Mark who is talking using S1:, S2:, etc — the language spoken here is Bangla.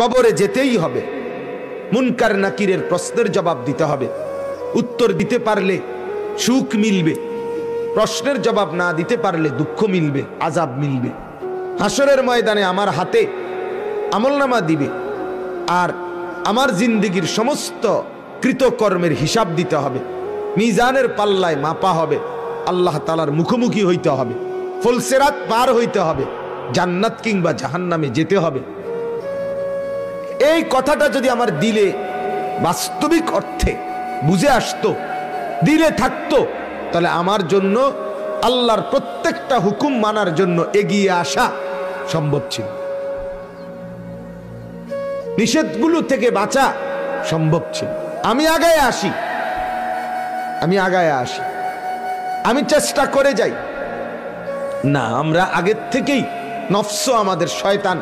S1: কবরে যেতেই হবে, মুনকার নাকিরের প্রশ্নের জবাব দিতে হবে। উত্তর দিতে পারলে সুখ মিলবে, প্রশ্নের জবাব না দিতে পারলে দুঃখ মিলবে, আযাব মিলবে। হাসরের ময়দানে আমার হাতে আমলনামা দিবে, আর আমার জিন্দেগীর সমস্ত কৃতকর্মের হিসাব দিতে হবে। মিজানের পাল্লায় মাপা হবে, আল্লাহ তাআলার মুখোমুখি হইতে হবে, ফুলসিরাত পার হইতে হবে, জান্নাত কিংবা জাহান্নামে যেতে হবে। এই কথাটা যদি আমার দিলে বাস্তবিক অর্থে বুঝে আসতো, দিলে থাকতো, তাহলে আমার জন্য আল্লাহর প্রত্যেকটা হুকুম মানার জন্য এগিয়ে আসা সম্ভব ছিল, নিষেধগুলো থেকে বাঁচা সম্ভব ছিল। আমি আগায় আসি, আমি চেষ্টা করে যাই না। আমরা আগের থেকেই নফস আমাদের শয়তান